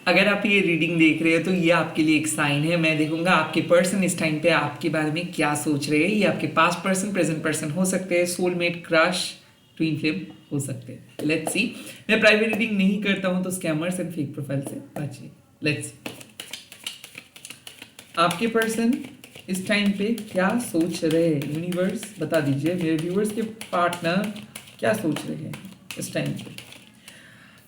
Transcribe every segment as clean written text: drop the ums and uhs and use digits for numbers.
अगर आप ये रीडिंग देख रहे हो तो ये आपके लिए एक साइन है। मैं देखूंगा आपके पर्सन इस टाइम पे आपके बारे में क्या सोच रहे हैं। ये आपके पास्ट पर्सन, प्रेजेंट पर्सन हो सकते हैं, सोलमेट, क्रश, ट्विन फ्लेम हो सकते हैं। Let's see. मैं प्राइवेट रीडिंग नहीं करता हूं तो स्कैमर्स एंड फेक प्रोफाइल से बचिए। लेट्स सी आपके पर्सन इस टाइम पे क्या सोच रहे हैं। यूनिवर्स बता दीजिए मेरे व्यूअर्स के पार्टनर क्या सोच रहे हैं इस टाइम पे।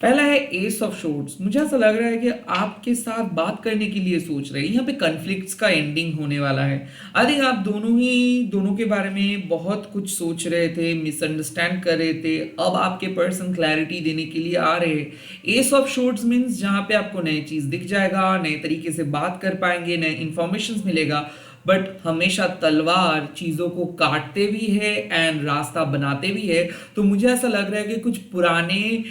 पहला है एस ऑफ शॉर्ट्स। मुझे ऐसा लग रहा है कि आपके साथ बात करने के लिए सोच रहे हैं। यहाँ पे कन्फ्लिक्ट्स का एंडिंग होने वाला है। आई थिंक आप दोनों के बारे में बहुत कुछ सोच रहे थे, मिसअंडरस्टैंड कर रहे थे। अब आपके पर्सन क्लैरिटी देने के लिए आ रहे हैं। एस ऑफ शॉर्ट्स मीन्स जहाँ पे आपको नई चीज दिख जाएगा, नए तरीके से बात कर पाएंगे, नए इंफॉर्मेशन मिलेगा। बट हमेशा तलवार चीजों को काटते भी है एंड रास्ता बनाते भी है। तो मुझे ऐसा लग रहा है कि कुछ पुराने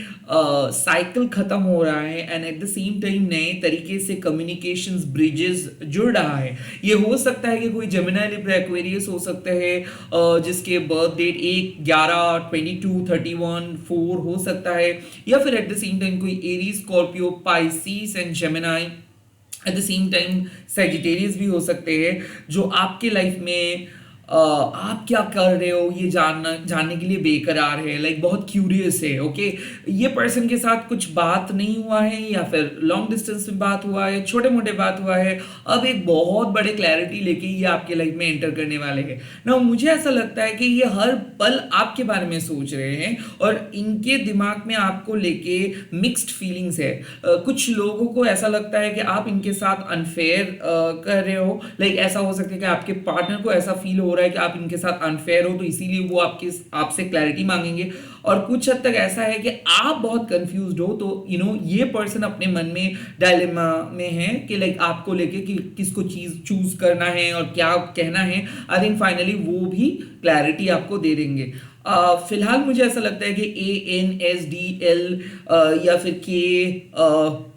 साइकिल खत्म हो रहा है and at the same time नए तरीके से कम्युनिकेशंस ब्रिजेस जुड़ रहा है। ये हो सकता है कि कोई जेमिनी, लिब्रा, एक्वेरियस हो सकते हैं जिसके बर्थ डेट 1, 11, 22, 31, 4 हो सकता है, या फिर एट द सेम टाइम कोई Aries, Scorpio, Pisces and Gemini, eight the same time Sagittarius भी हो सकते हैं जो आपके लाइफ में आप क्या कर रहे हो ये जानने के लिए बेकरार है, लाइक बहुत क्यूरियस है। ओके, ये पर्सन के साथ कुछ बात नहीं हुआ है या फिर लॉन्ग डिस्टेंस में बात हुआ है, छोटे मोटे बात हुआ है। अब एक बहुत बड़े क्लैरिटी लेके ये आपके लाइफ में एंटर करने वाले हैं ना। मुझे ऐसा लगता है कि ये हर पल आपके बारे में सोच रहे हैं और इनके दिमाग में आपको लेके मिक्स्ड फीलिंग्स है। कुछ लोगों को ऐसा लगता है कि आप इनके साथ अनफेयर कर रहे हो, लाइक ऐसा हो सकता है कि आपके पार्टनर को ऐसा फील हो रहा है कि आप इनके साथ अनफेयर हो, तो इसीलिए वो आपसे क्लैरिटी मांगेंगे। और कुछ हद तक ऐसा है कि आप बहुत कंफ्यूज्ड हो, तो ये पर्सन अपने मन में डायलेमा में है कि लाइक आपको लेके कि किसको चीज चूज करना है और क्या कहना है। आई थिंक फाइनली वो भी क्लैरिटी आपको दे देंगे। फिलहाल मुझे ऐसा लगता है कि ANSDL या फिर K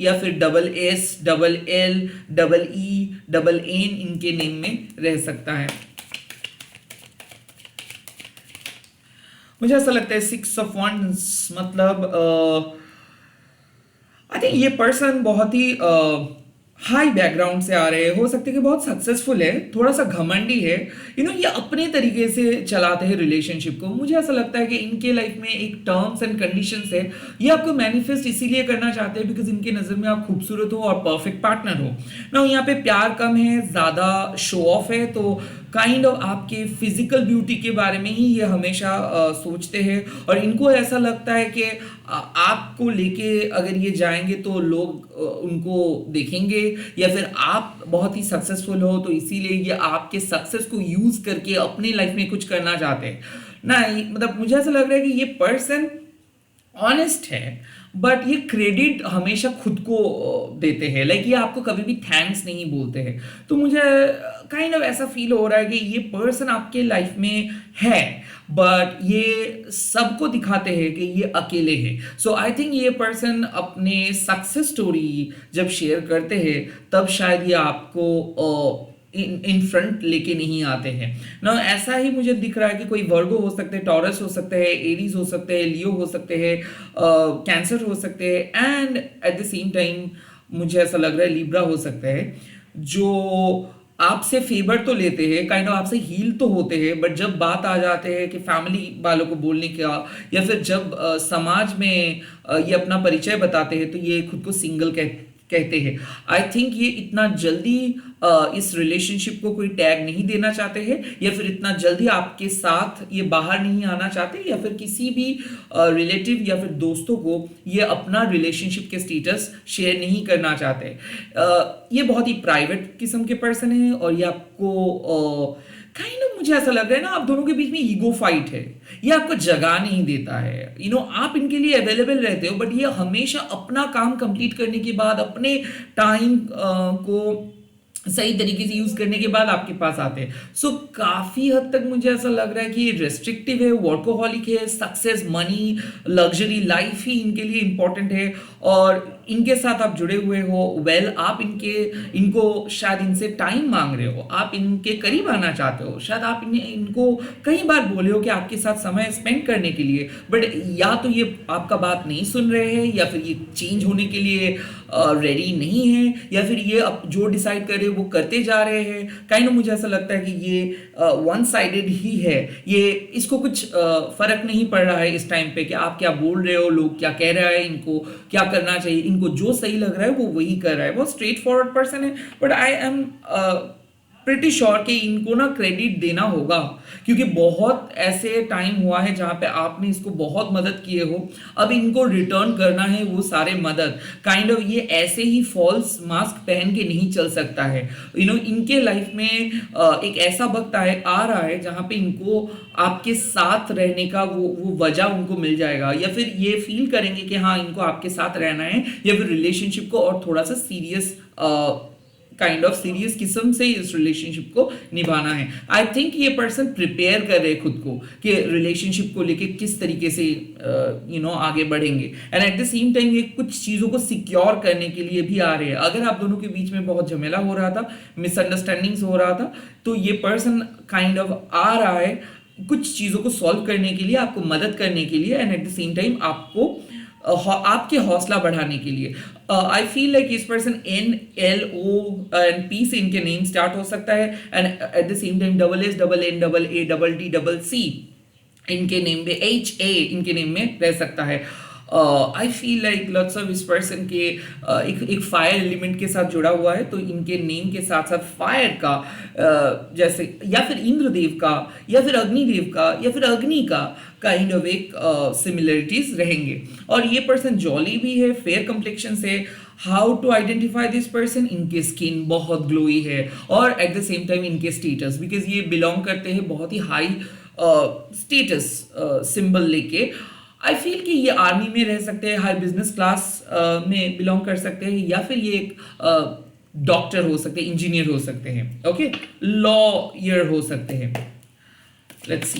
या फिर SS, LL, EE, इनके नेम में रह सकता है। मुझे ऐसा लगता है 6 ऑफ वंड्स मतलब आई थिंक ये पर्सन बहुत ही हाई बैकग्राउंड से आ रहे हैं। हो सकता है कि बहुत सक्सेसफुल है, थोड़ा सा घमंडी है। ये अपने तरीके से चलाते हैं रिलेशनशिप को। मुझे ऐसा लगता है कि इनके लाइफ में एक टर्म्स एंड कंडीशंस है। ये आपको मैनिफेस्ट इसीलिए करना चाहते हैं बिकॉज इनके नजर में आप खूबसूरत हो और परफेक्ट पार्टनर हो ना। यहाँ पे प्यार कम है, ज्यादा शो ऑफ है, तो काइंड ऑफ आपके फिजिकल ब्यूटी के बारे में ही ये हमेशा सोचते हैं। और इनको ऐसा लगता है कि आपको लेके अगर ये जाएंगे तो लोग उनको देखेंगे, या फिर आप बहुत ही सक्सेसफुल हो तो इसीलिए ये आपके सक्सेस को यूज करके अपनी लाइफ में कुछ करना चाहते हैं ना। मतलब मुझे ऐसा लग रहा है कि ये पर्सन ऑनेस्ट है बट ये क्रेडिट हमेशा खुद को देते हैं, लाइक ये आपको कभी भी थैंक्स नहीं बोलते हैं। तो मुझे काइंड ऑफ ऐसा फील हो रहा है कि ये पर्सन आपके लाइफ में है बट ये सबको दिखाते हैं कि ये अकेले हैं। सो आई थिंक ये पर्सन अपने सक्सेस स्टोरी जब शेयर करते हैं तब शायद ये आपको इन फ्रंट लेके नहीं आते हैं ना। ऐसा ही मुझे दिख रहा है कि कोई वर्गो हो सकते हैं, टॉरस हो सकते हैं, एरीज हो सकते हैं, लियो हो सकते हैं, कैंसर हो सकते हैं, and at the same time मुझे ऐसा लग रहा है लिब्रा हो सकता है, जो आपसे फेवर तो लेते हैं, काइंड ऑफ आपसे हील तो होते हैं, बट जब बात आ जाते हैं कि फैमिली वालों को बोलने का या फिर जब समाज में ये अपना परिचय बताते हैं तो ये खुद को सिंगल कहते हैं। आई थिंक ये इतना जल्दी इस रिलेशनशिप को कोई टैग नहीं देना चाहते हैं, या फिर इतना जल्दी आपके साथ ये बाहर नहीं आना चाहते, या फिर किसी भी रिलेटिव या फिर दोस्तों को ये अपना रिलेशनशिप के स्टेटस शेयर नहीं करना चाहते। ये बहुत ही प्राइवेट किस्म के पर्सन है और ये आपको काइंड ऑफ मुझे ऐसा लग रहा है ना आप दोनों के बीच में ईगो फाइट है। ये आपको जगह नहीं देता है, आप इनके लिए अवेलेबल रहते हो बट ये हमेशा अपना काम कंप्लीट करने के बाद अपने टाइम को सही तरीके से यूज करने के बाद आपके पास आते हैं। सो काफी हद तक मुझे ऐसा लग रहा है कि ये रेस्ट्रिक्टिव है, वर्कोहॉलिक है, सक्सेस, मनी, लग्जरी लाइफ ही इनके लिए इंपॉर्टेंट है। और इनके साथ आप जुड़े हुए हो, वेल आप इनको शायद इनसे टाइम मांग रहे हो, आप इनके करीब आना चाहते हो, शायद आप इनको कई बार बोले हो कि आपके साथ समय स्पेंड करने के लिए, बट या तो ये आपका बात नहीं सुन रहे हैं, या फिर ये चेंज होने के लिए रेडी नहीं है, या फिर ये अब जो डिसाइड कर रहे हैं वो करते जा रहे हैं। काइंड ऑफ मुझे ऐसा लगता है कि ये वन साइडेड ही है, ये इसको कुछ फर्क नहीं पड़ रहा है इस टाइम पे कि आप क्या बोल रहे हो, लोग क्या कह रहे हैं, इनको क्या करना चाहिए, इनको जो सही लग रहा है वो वही कर रहा है। बहुत स्ट्रेट फॉरवर्ड पर्सन है, but I am pretty sure कि इनको ना क्रेडिट देना होगा, क्योंकि बहुत ऐसे टाइम हुआ है जहां पे आपने इसको बहुत मदद किए हो, अब इनको रिटर्न करना है वो सारे मदद। काइंड ऑफ ये ऐसे ही फॉल्स मास्क पहन के नहीं चल सकता है। इनके लाइफ में एक ऐसा वक्त आ रहा है जहां पे इनको आपके साथ रहने का वो वजह उनको मिल जाएगा, या फिर ये फील करेंगे कि हाँ इनको आपके साथ रहना है, या फिर रिलेशनशिप को और थोड़ा सा सीरियस काइंड ऑफ सीरियस किस्म से इस रिलेशनशिप को निभाना है। आई थिंक ये पर्सन प्रिपेयर कर रहे खुद को कि रिलेशनशिप को लेके किस तरीके से आगे बढ़ेंगे, and at the same time ये कुछ चीज़ों को सिक्योर करने के लिए भी आ रहे हैं। अगर आप दोनों के बीच में बहुत झमेला हो रहा था, मिसअंडरस्टैंडिंग्स हो रहा था, तो ये पर्सन काइंड ऑफ आ रहा है कुछ चीज़ों को सॉल्व करने के लिए, आपको मदद करने के लिए, and at the same time आपको आपके हौसला बढ़ाने के लिए। आई फील लाइक इस पर्सन NLO एंड P से इनके नेम स्टार्ट हो सकता है, and at the same time SSNNACC इनके नेम में, HA इनके नेम में रह सकता है। I feel like lots of इस पर्सन के एक फायर एलिमेंट के साथ जुड़ा हुआ है, तो इनके नेम के साथ साथ फायर का जैसे या फिर इंद्रदेव का, या फिर अग्निदेव का, या फिर अग्नि का काइंड ऑफ एक सिमिलरिटीज रहेंगे। और ये पर्सन जॉली भी है, फेयर कम्प्लेक्शन से। How to identify this person? इनके स्किन बहुत ग्लोई है, और एट द सेम टाइम इनके स्टेटस, बिकॉज ये बिलोंग करते हैं बहुत ही हाई स्टेटस सिंबल लेके। आई फील कि ये आर्मी में रह सकते हैं, हाई बिजनेस क्लास में बिलोंग कर सकते हैं, या फिर ये एक डॉक्टर हो सकते हैं, इंजीनियर हो सकते हैं, ओके, लॉयर हो सकते हैं। Let's see.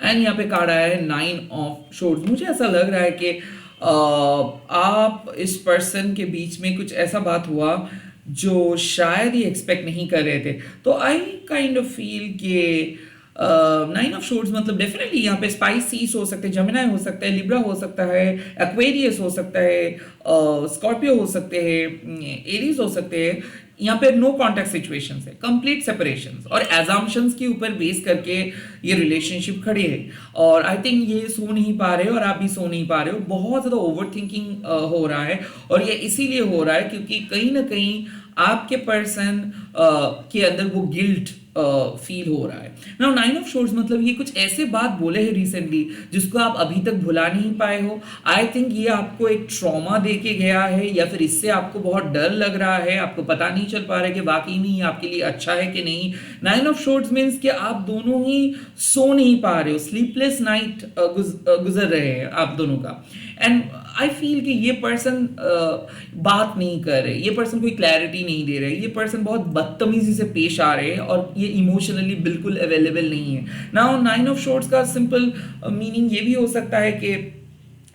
एंड यहाँ पे कार्ड आया है 9 ऑफ शोर्ड्स। मुझे ऐसा लग रहा है कि आप इस पर्सन के बीच में कुछ ऐसा बात हुआ जो शायद ही एक्सपेक्ट नहीं कर रहे थे, तो आई काइंड ऑफ फील कि 9 ऑफ शोर्ड्स मतलब डेफिनेटली यहाँ पे स्पाइसीज हो सकते हैं, जमिनाई हो सकता है, लिब्रा हो सकता है, एक्वेरियस हो सकता है, स्कॉर्पियो हो सकते हैं, एरीज हो सकते हैं। यहाँ पे नो कॉन्टैक्ट सिचुएशंस है, कंप्लीट सेपरेशंस और एजम्पशंस के ऊपर बेस करके ये रिलेशनशिप खड़ी है। और आई थिंक ये सो नहीं पा रहे हो, और आप भी सो नहीं पा रहे हो, बहुत ज़्यादा ओवर थिंकिंग हो रहा है, और ये इसीलिए हो रहा है क्योंकि कहीं ना कहीं आपके पर्सन के अंदर वो गिल्ट फील हो रहा है। नाउ 9 ऑफ शोर्ड्स मतलब ये कुछ ऐसे बात बोले हैं रिसेंटली जिसको आप अभी तक भुला नहीं पाए हो। आई थिंक ये आपको एक ट्रॉमा दे के गया है, या फिर इससे आपको बहुत डर लग रहा है, आपको पता नहीं चल पा रहा है कि वाकई में ये आपके लिए अच्छा है कि नहीं। 9 ऑफ शोर्ड्स मीन्स कि आप दोनों ही सो नहीं पा रहे हो, स्लीपलेस नाइट गुजर रहे हैं आप दोनों का। एंड आई फील कि ये पर्सन बात नहीं कर रहे, ये पर्सन कोई क्लैरिटी नहीं दे रहे, ये पर्सन बहुत बदतमीजी से पेश आ रहे हैं, और ये इमोशनली बिल्कुल अवेलेबल नहीं है। नाउ 9 ऑफ शोर्ड्स का सिंपल मीनिंग ये भी हो सकता है कि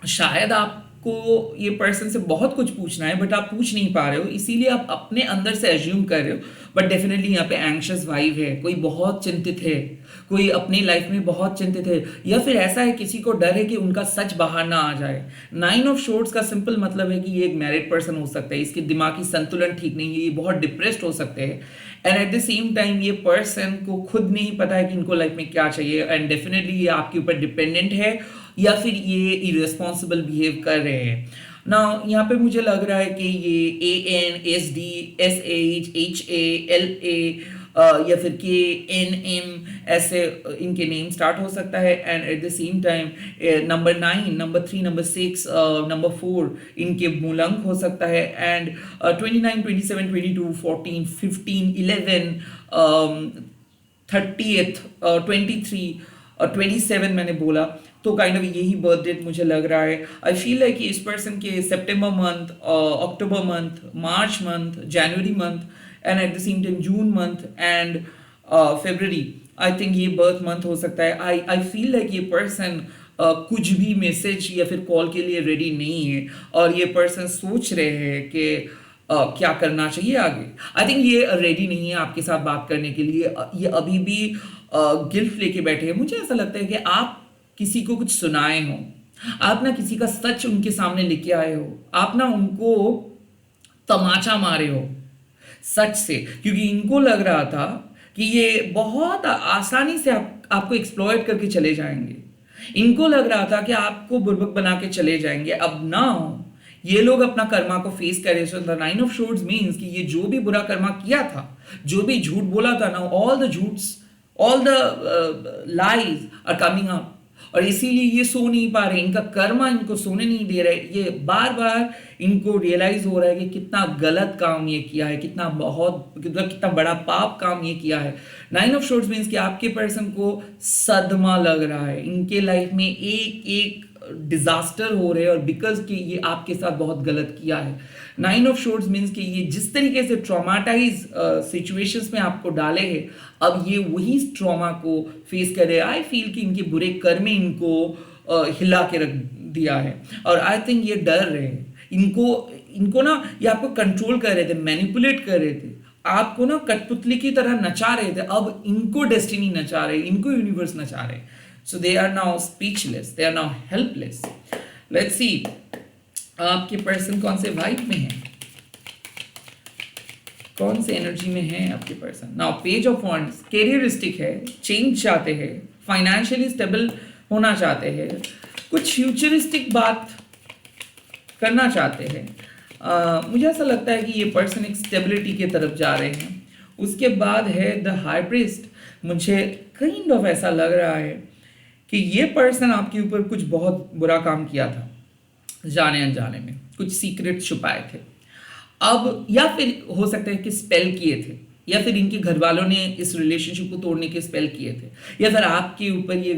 शायद आपको ये पर्सन से बहुत कुछ पूछना है, बट आप पूछ नहीं पा रहे हो, इसीलिए आप अपने अंदर से एज्यूम कर रहे हो। बट डेफिनेटली यहाँ पे एंग्शियस वाइब है, कोई बहुत चिंतित है, कोई अपनी लाइफ में बहुत चिंतित है, या फिर ऐसा है किसी को डर है कि उनका सच बाहर ना आ जाए। 9 ऑफ शोर्ड्स का सिंपल मतलब है कि ये एक मैरिड पर्सन हो सकता है, इसके दिमागी संतुलन ठीक नहीं है, ये बहुत डिप्रेस्ड हो सकते हैं, and at the same time ये पर्सन को खुद नहीं पता है कि इनको लाइफ में क्या चाहिए, एंड डेफिनेटली ये आपके ऊपर डिपेंडेंट है, या फिर ये इरेस्पॉन्सिबल बिहेव कर रहे हैं। ना यहाँ पे मुझे लग रहा है कि ये ANSDSHHALA या फिर KNM ऐसे इनके नेम स्टार्ट हो सकता है, and at the same time number 9, number 3, number 6, number 4 इनके मूलांक हो सकता है, एंड 29, 27, 22, 14, 15, 11, 30th, 23 और 27 मैंने बोला, तो काइंड ऑफ यही बर्थ डेट मुझे लग रहा है। आई फील लाइक इस पर्सन के सितंबर मंथ, अक्टूबर मंथ, मार्च मंथ, जनवरी month, and at the same time जून मंथ एंड फरवरी, आई थिंक ये बर्थ मंथ हो सकता है। आई फील लाइक ये पर्सन कुछ भी मैसेज या फिर कॉल के लिए रेडी नहीं है और ये पर्सन सोच रहे हैं कि क्या करना चाहिए आगे। आई थिंक ये रेडी नहीं है आपके साथ बात करने के लिए, ये अभी भी गिल्ट लेके बैठे हैं। मुझे ऐसा लगता है कि आप किसी को कुछ सुनाए हो, आप ना किसी का सच उनके सामने लेके आए हो, आप ना उनको तमाचा मारे हो सच से, क्योंकि इनको लग रहा था कि ये बहुत आसानी से आपको एक्सप्लॉयट करके चले जाएंगे। इनको लग रहा था कि आपको बुर्बक बना के चले जाएंगे। अब ना ये लोग अपना कर्मा को फेस करें। So the nine of swords means कि ये जो भी बुरा कर्मा किया था, जो भी झूठ बोला था ना, ऑल द झूठ्स, all the lies are coming up, और इसीलिए ये सो नहीं पा रहे, इनका कर्मा इनको सोने नहीं दे रहे। ये बार बार इनको रियलाइज हो रहा है कि कितना गलत काम ये किया है, कितना बड़ा पाप काम ये किया है। नाइन ऑफ शॉर्ट्स मीन्स कि आपके पर्सन को सदमा लग रहा है, इनके लाइफ में एक एक डिजास्टर हो रहे हैं, और बिकॉज कि ये आपके साथ बहुत गलत किया है। नाइन ऑफ शॉर्ट्स मीन्स कि ये जिस तरीके से ट्रॉमाटाइज सिचुएशंस में आपको डाले हैं, अब ये वही ट्रॉमा को फेस कर रहे हैं। आई फील कि इनके बुरे कर्म इनको हिला के रख दिया है, और आई थिंक ये डर रहे हैं। इनको ना ये आपको कंट्रोल कर रहे थे, मैनिपुलेट कर रहे थे, आपको ना कठपुतली की तरह नचा रहे थे। अब इनको डेस्टिनी नचा रहे, इनको यूनिवर्स नचा रहे। So they are now speechless, they are now helpless. Let's see आपके पर्सन कौन से वाइब में है, कौन से एनर्जी में है आपके person. Now page of wands careeristic है, चेंज चाहते हैं, फाइनेंशियली स्टेबल होना चाहते हैं, कुछ फ्यूचरिस्टिक बात करना चाहते हैं। मुझे ऐसा लगता है कि ये पर्सन एक स्टेबिलिटी की तरफ जा रहे हैं। उसके बाद है द हाई प्रीस्ट। मुझे काइंड ऑफ ऐसा लग रहा है कि ये पर्सन आपके ऊपर कुछ बहुत बुरा काम किया था, जाने अनजाने में कुछ सीक्रेट छुपाए थे। अब या फिर हो सकता है कि स्पेल किए थे, या फिर इनके घर वालों ने इस रिलेशनशिप को तोड़ने के स्पेल किए थे, या फिर आपके ऊपर ये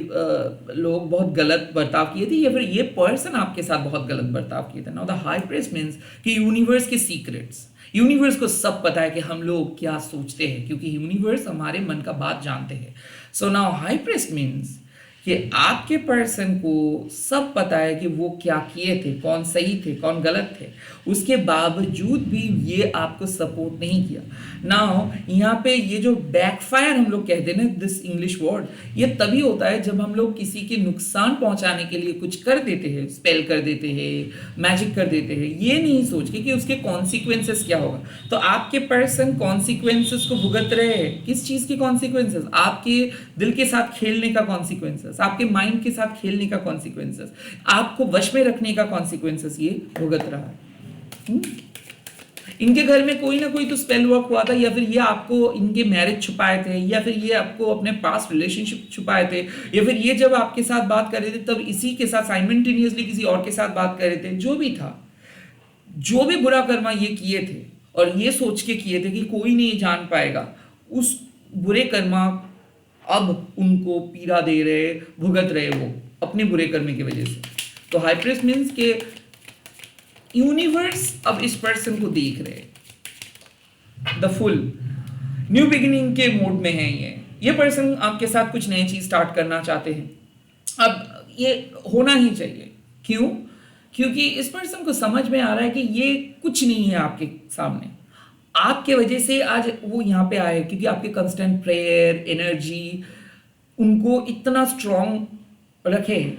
लोग बहुत गलत बर्ताव किए थे, या फिर ये पर्सन आपके साथ बहुत गलत बर्ताव किए थे। Now the high priest means कि यूनिवर्स के सीक्रेट्स, यूनिवर्स को सब पता है कि हम लोग क्या सोचते हैं, क्योंकि यूनिवर्स हमारे मन का बात जानते हैं। So now high priest means कि आपके पर्सन को सब पता है कि वो क्या किए थे, कौन सही थे, कौन गलत थे, उसके बावजूद भी ये आपको सपोर्ट नहीं किया। नाउ यहाँ पे ये जो बैकफायर हम लोग कहते हैं ना, दिस इंग्लिश वर्ड, ये तभी होता है जब हम लोग किसी के नुकसान पहुंचाने के लिए कुछ कर देते हैं, स्पेल कर देते हैं, मैजिक कर देते हैं, ये नहीं सोच के कि उसके कॉन्सिक्वेंसेस क्या होगा। तो आपके पर्सन कॉन्सिक्वेंसेस को भुगत रहे हैं। किस चीज़ के कॉन्सिक्वेंसेस? आपके दिल के साथ खेलने का कॉन्सिक्वेंसेस, आपके माइंड के साथ खेलने का कॉन्सिक्वेंसेस, आपको वश में रखने का कॉन्सिक्वेंसेस ये भुगत रहा है। इनके घर में कोई ना कोई तो स्पेल वर्क हुआ था, या फिर ये आपको इनके मैरिज छुपाए थे, या फिर ये आपको अपने पास्ट रिलेशनशिप छुपाए थे, या फिर ये जब आपके साथ बात कर रहे थे तब इसी के साथ साइमल्टेनियसली किसी और के साथ बात कर रहे थे। जो भी था, जो भी बुरा कर्मा ये किए थे, और ये सोच के किए थे कि कोई नहीं जान पाएगा, उस बुरे कर्मा अब उनको पीड़ा दे रहे, भुगत रहे वो अपने बुरे कर्म की वजह से। तो हाई प्रीस्ट मीन्स के यूनिवर्स अब इस पर्सन को देख रहे, द फुल न्यू बिगिनिंग के मोड में है। ये पर्सन आपके साथ कुछ नई चीज स्टार्ट करना चाहते हैं। अब ये होना ही चाहिए। क्यों? क्योंकि इस पर्सन को समझ में आ रहा है कि ये कुछ नहीं है आपके सामने, आपके वजह से आज वो यहाँ पे आए, क्योंकि आपके कंस्टेंट प्रेयर एनर्जी उनको इतना स्ट्रॉन्ग रखे है।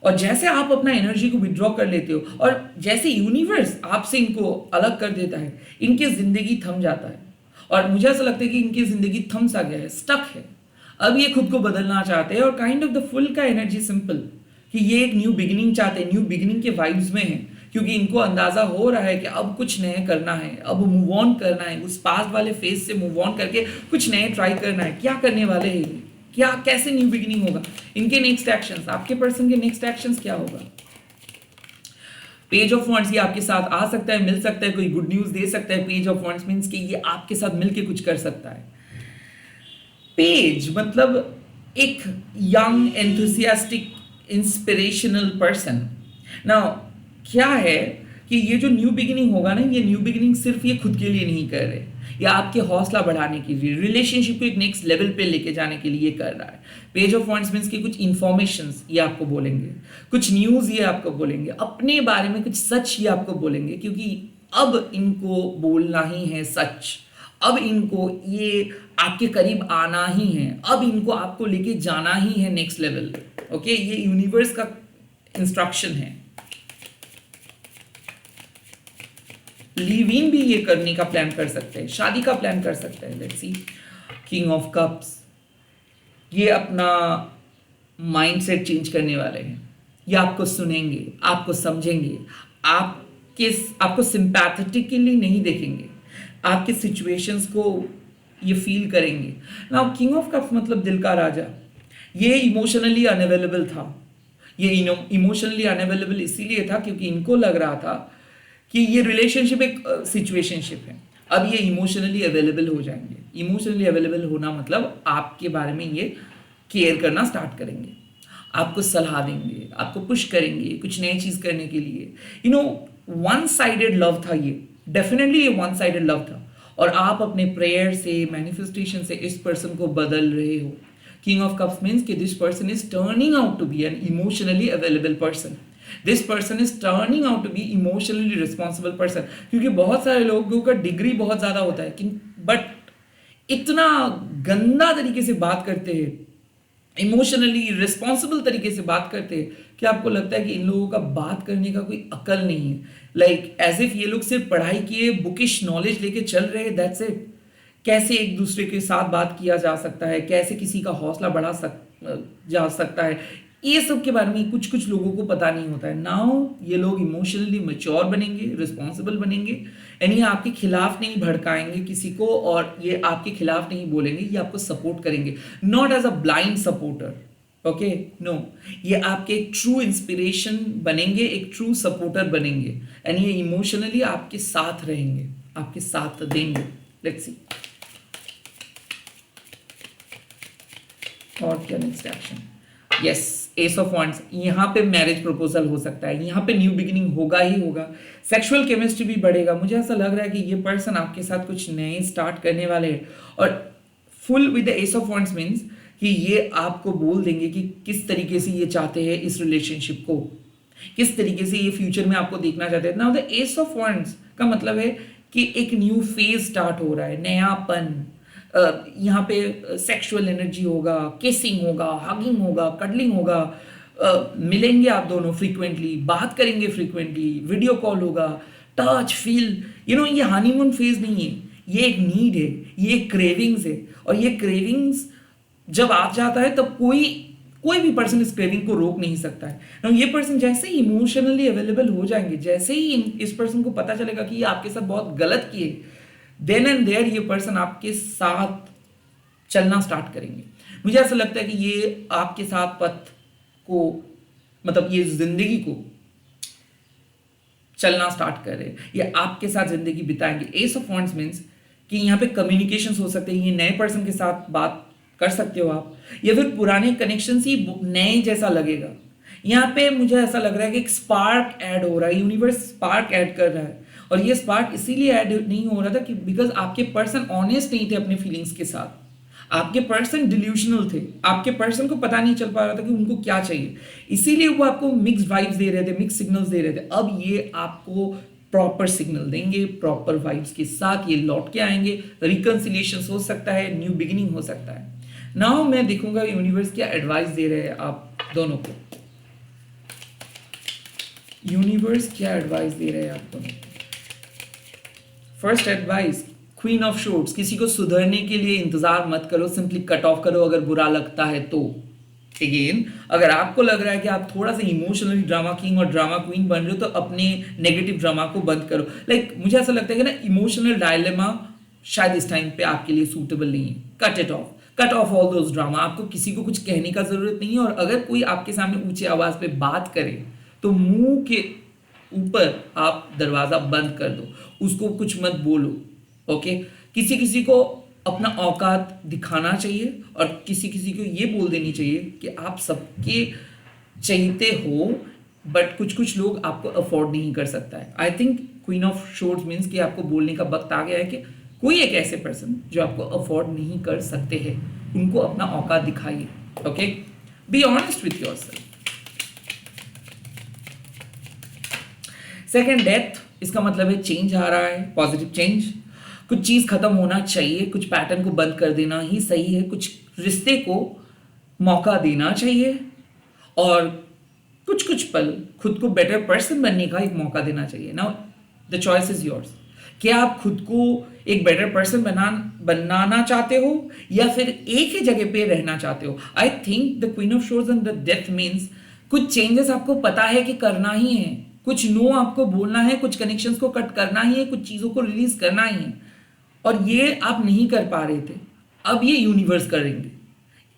और जैसे आप अपना एनर्जी को विड्रॉ कर लेते हो, और जैसे यूनिवर्स आपसे इनको अलग कर देता है, इनकी जिंदगी थम जाता है। और मुझे ऐसा लगता है कि इनकी जिंदगी थम सा गया है, स्टक है। अब ये खुद को बदलना चाहते हैं, और काइंड ऑफ द फुल का एनर्जी सिंपल कि ये एक न्यू बिगिनिंग चाहते हैं, न्यू बिगिनिंग के वाइब्स में है, क्योंकि इनको अंदाजा हो रहा है कि अब कुछ नया करना है, अब मूव ऑन करना है, उस पास्ट वाले फेज से मूव ऑन करके कुछ नए ट्राई करना है। क्या करने वाले हैं, क्या कैसे न्यू बिगिनिंग होगा, इनके नेक्स्ट एक्शंस, आपके पर्सन के नेक्स्ट एक्शंस क्या होगा। पेज ऑफ वॉन्ड्स ये आपके साथ आ सकता है, मिल सकता है, कोई गुड न्यूज दे सकता है। पेज ऑफ वॉन्ड्स मींस कि ये आपके साथ मिलके कुछ कर सकता है। पेज मतलब एक young enthusiastic inspirational person. Now क्या है कि ये जो न्यू बिगिनिंग होगा ना, ये न्यू बिगिनिंग सिर्फ ये खुद के लिए नहीं कर रहे, या आपके हौसला बढ़ाने के लिए, रिलेशनशिप को एक नेक्स्ट लेवल पे लेके जाने के लिए कर रहा है। पेज ऑफ वॉन्ड्स मींस कि कुछ इन्फॉर्मेशंस ये आपको बोलेंगे, कुछ न्यूज़ ये आपको बोलेंगे, अपने बारे में कुछ सच ये आपको बोलेंगे, क्योंकि अब इनको बोलना ही है सच, अब इनको ये आपके करीब आना ही है, अब इनको आपको लेके जाना ही है नेक्स्ट लेवल। ओके, ये यूनिवर्स का इंस्ट्रक्शन है। लिव इन भी ये करने का प्लान कर सकते हैं, शादी का प्लान कर सकते हैं। Let's see, king of cups, ये अपना माइंडसेट चेंज करने वाले हैं, ये आपको सुनेंगे, आपको समझेंगे, आपको सिंपैथेटिकली नहीं देखेंगे, आपके सिचुएशंस को ये फील करेंगे। नाउ किंग ऑफ कप्स मतलब दिल का राजा, ये इमोशनली अनअवेलेबल था। ये इमोशनली अनअवेलेबल इसीलिए था क्योंकि इनको लग रहा था कि ये रिलेशनशिप एक सिचुएशनशिप है। अब ये इमोशनली अवेलेबल हो जाएंगे। इमोशनली अवेलेबल होना मतलब आपके बारे में ये केयर करना स्टार्ट करेंगे, आपको सलाह देंगे, आपको पुश करेंगे कुछ नई चीज करने के लिए। वन साइडेड लव था ये, डेफिनेटली ये वन साइडेड लव था, और आप अपने प्रेयर से, मैनिफेस्टेशन से इस पर्सन को बदल रहे हो। किंग ऑफ कप्स मीन्स कि this person is turning out to be an emotionally available person, this person is turning out to be emotionally responsible person. क्योंकि बहुत सारे लोगों का डिग्री बहुत ज्यादा होता है, बट इतना गंदा तरीके से बात करते हैं, इमोशनली रिस्पॉन्सिबल तरीके से बात करते हैं कि आपको लगता है कि इन लोगों का बात करने का कोई अकल नहीं है। लाइक एज इफ ये लोग सिर्फ पढ़ाई किए, बुकिश नॉलेज लेके चल रहे हैं, दैट्स इट। कैसे एक दूसरे के साथ बात किया जा सकता है, कैसे किसी का हौसला बढ़ा जा सकता है, ये सब के बारे में कुछ कुछ लोगों को पता नहीं होता है। नाउ ये लोग इमोशनली मैच्योर बनेंगे, रिस्पॉन्सिबल बनेंगे, यानी आपके खिलाफ नहीं भड़काएंगे किसी को, और ये आपके खिलाफ नहीं बोलेंगे, ये आपको सपोर्ट करेंगे, not as a blind supporter. Okay, no, ये आपके एक ट्रू इंस्पिरेशन बनेंगे, एक ट्रू सपोर्टर बनेंगे, यानी ये इमोशनली आपके साथ रहेंगे, आपके साथ देंगे। लेट्स सी और क्या next action. Yes, S of wands, यहाँ पे मैरिज प्रपोजल हो सकता है, यहाँ पे न्यू बिगिनिंग होगा ही होगा, सेक्सुअल केमिस्ट्री भी बढ़ेगा। मुझे ऐसा लग रहा है कि ये पर्सन आपके साथ कुछ नए स्टार्ट करने वाले हैं, और full with the S of wands means कि ये आपको बोल देंगे कि किस तरीके से ये चाहते हैं इस रिलेशनशिप को, किस तरीके से ये फ्यूचर में आपको देखना चाहते हैं। Now the S of wands का मतलब है कि एक न्यू फेज स्टार्ट हो रहा है, नयापन। यहाँ पे सेक्सुअल एनर्जी होगा, किसिंग होगा, हगिंग होगा, कडलिंग होगा, मिलेंगे आप दोनों फ्रीक्वेंटली, बात करेंगे फ्रीक्वेंटली, वीडियो कॉल होगा, टच फील। ये हनीमून फेज नहीं है, ये एक नीड है, ये क्रेविंग्स है, और ये क्रेविंग्स जब आ जाता है तब कोई भी पर्सन इस क्रेविंग को रोक नहीं सकता है। ना ये पर्सन जैसे ही इमोशनली अवेलेबल हो जाएंगे, जैसे ही इस पर्सन को पता चलेगा कि ये आपके साथ बहुत गलत किए, देन एंड देयर ये पर्सन आपके साथ चलना स्टार्ट करेंगे। मुझे ऐसा लगता है कि ये आपके साथ पथ को, मतलब ये जिंदगी को चलना स्टार्ट कर रहे हैं, ये आपके साथ जिंदगी बिताएंगे। एस ऑफ वॉन्ड्स मीन्स कि यहाँ पे कम्युनिकेशंस हो सकते हैं, ये नए पर्सन के साथ बात कर सकते हो आप, या फिर पुराने कनेक्शन ही नए जैसा लगेगा। यहाँ पे मुझे ऐसा लग रहा है कि एक स्पार्क ऐड हो रहा है, यूनिवर्स स्पार्क ऐड कर रहा है, और ये स्पार्क इसीलिए ऐड नहीं हो रहा था कि बिकॉज आपके पर्सन ऑनेस्ट नहीं थे अपने फीलिंग्स के साथ, आपके पर्सन डिल्यूशनल थे, आपके पर्सन को पता नहीं चल पा रहा था कि उनको क्या चाहिए, इसीलिए वो आपको मिक्स्ड वाइब्स दे रहे थे, मिक्स सिग्नल्स दे रहे थे। अब ये आपको प्रॉपर सिग्नल देंगे, प्रॉपर वाइब्स के साथ ये लौट के आएंगे, रिकंसिलिएशन हो सकता है, न्यू बिगिनिंग हो सकता है। नाउ मैं देखूंगा यूनिवर्स क्या एडवाइस दे रहे हैं आप दोनों को, यूनिवर्स क्या एडवाइस दे रहे हैं आप दोनों को। First advice, queen of shorts, किसी को सुधरने के लिए इंतजार मत करो, सिंपली कट ऑफ करो अगर बुरा लगता है तो। अगेन, अगर आपको लग रहा है कि आप थोड़ा सा इमोशनली ड्रामा किंग और ड्रामा क्वीन बन रहे हो, तो अपने नेगेटिव ड्रामा को बंद करो। मुझे ऐसा लगता है कि ना, इमोशनल डायलेमा शायद इस टाइम पे आपके लिए सूटेबल नहीं है। Cut off all those drama. आपको किसी को कुछ कहने का जरूरत नहीं है, और अगर कोई आपके सामने ऊंची आवाज पे बात करे तो मुंह के ऊपर आप दरवाजा बंद कर दो, उसको कुछ मत बोलो। ओके, किसी किसी को अपना औकात दिखाना चाहिए, और किसी किसी को ये बोल देनी चाहिए कि आप सबके चाहते हो, बट कुछ कुछ लोग आपको अफोर्ड नहीं कर सकता है। I think queen of shores means कि आपको बोलने का वक्त आ गया है कि कोई एक ऐसे पर्सन जो आपको अफोर्ड नहीं कर सकते हैं, उनको अपना औकात दिखाइए। Okay, be honest with yourself. Second, death, इसका मतलब है चेंज आ रहा है, पॉजिटिव चेंज। कुछ चीज खत्म होना चाहिए, कुछ पैटर्न को बंद कर देना ही सही है, कुछ रिश्ते को मौका देना चाहिए, और कुछ कुछ पल खुद को बेटर पर्सन बनने का एक मौका देना चाहिए। Now the choice is yours. क्या आप खुद को एक बेटर पर्सन बनाना चाहते हो या फिर एक ही जगह पे रहना चाहते हो? I think the queen of shores and the death means कुछ चेंजेस आपको पता है कि करना ही है, कुछ नो आपको बोलना है, कुछ कनेक्शंस को कट करना ही है, कुछ चीजों को रिलीज करना ही है, और ये आप नहीं कर पा रहे थे। अब ये यूनिवर्स करेंगे,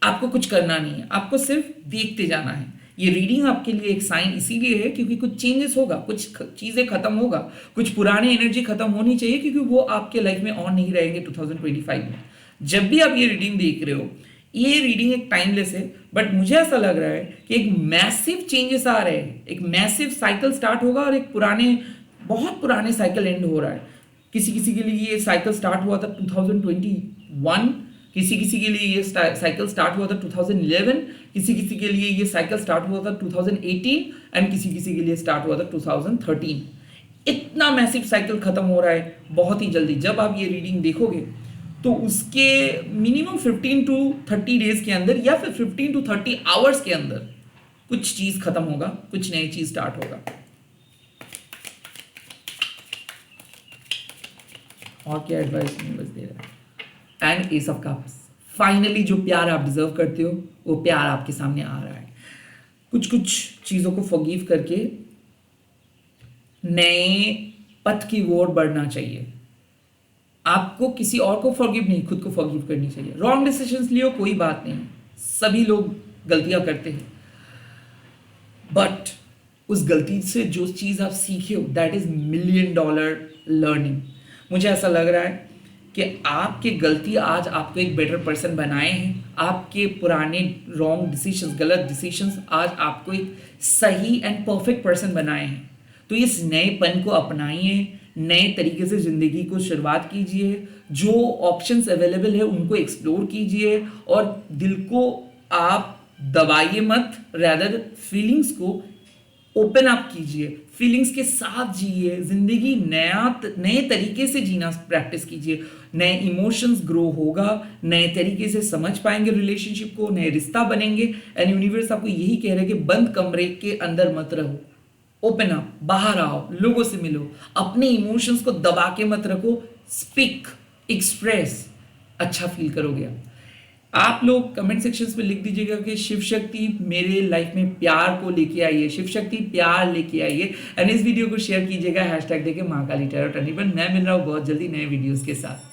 आपको कुछ करना नहीं है, आपको सिर्फ देखते जाना है। ये रीडिंग आपके लिए एक साइन इसीलिए है क्योंकि कुछ चेंजेस होगा, कुछ चीजें खत्म होगा, कुछ पुरानी एनर्जी खत्म होनी चाहिए, क्योंकि वो आपके लाइफ में ऑन नहीं रहेंगे 2025 में। जब भी आप ये रीडिंग देख रहे हो, ये रीडिंग एक टाइमलेस है, बट मुझे ऐसा लग रहा है कि एक मैसिव चेंजेस आ रहे हैं, एक मैसिव साइकिल स्टार्ट होगा और एक बहुत पुराने साइकिल एंड हो रहा है। किसी किसी के लिए ये साइकिल स्टार्ट हुआ था 2021, किसी किसी के लिए ये साइकिल स्टार्ट हुआ था 2011, किसी किसी के लिए ये साइकिल स्टार्ट हुआ था 2018, एंड किसी किसी के लिए स्टार्ट हुआ था 2013। इतना मैसिव साइकिल खत्म हो रहा है बहुत ही जल्दी। जब आप ये रीडिंग देखोगे तो उसके मिनिमम 15 टू 30 डेज के अंदर या फिर 15 टू 30 आवर्स के अंदर कुछ चीज खत्म होगा, कुछ नई चीज स्टार्ट होगा। और क्या एडवाइस यूनिवर्स दे रहा है? And S of cups, finally जो प्यार आप डिजर्व करते हो वो प्यार आपके सामने आ रहा है। कुछ कुछ चीजों को फॉरगिव करके नए पथ की ओर बढ़ना चाहिए। आपको किसी और को फॉरगिव नहीं, खुद को फॉरगिव करनी चाहिए। रॉन्ग डिसीजंस लियो, कोई बात नहीं, सभी लोग गलतियां करते हैं, बट उस गलती से जो चीज आप सीखे हो दैट इज $1,000,000 लर्निंग। मुझे ऐसा लग रहा है कि आपकी गलती आज आपको एक बेटर पर्सन बनाए हैं, आपके पुराने रॉन्ग डिसीजंस, गलत डिसीजंस आज आपको एक सही एंड परफेक्ट पर्सन बनाए हैं। तो इस नएपन को अपनाइए, नए तरीके से जिंदगी को शुरुआत कीजिए, जो ऑप्शंस अवेलेबल है उनको एक्सप्लोर कीजिए, और दिल को आप दबाइए मत, रैदर फीलिंग्स को ओपन अप कीजिए, फीलिंग्स के साथ जिए, जिंदगी नए तरीके से जीना प्रैक्टिस कीजिए। नए इमोशंस ग्रो होगा, नए तरीके से समझ पाएंगे रिलेशनशिप को, नए रिश्ता बनेंगे। एंड यूनिवर्स आपको यही कह रहा है कि बंद कमरे के अंदर मत रहो, ओपन अप, बाहर आओ, लोगों से मिलो, अपने इमोशंस को दबा के मत रखो, स्पीक, एक्सप्रेस, अच्छा फील करोगे आप लोग कमेंट सेक्शन में लिख दीजिएगा कि शिव शक्ति मेरे लाइफ में प्यार को लेके आई है, शिव शक्ति प्यार लेके आई है, एंड इस वीडियो को शेयर कीजिएगा हैशटैग देके महाकाली टैरो टर्निबन। मैं मिल रहा हूँ बहुत जल्दी नए वीडियोस के साथ।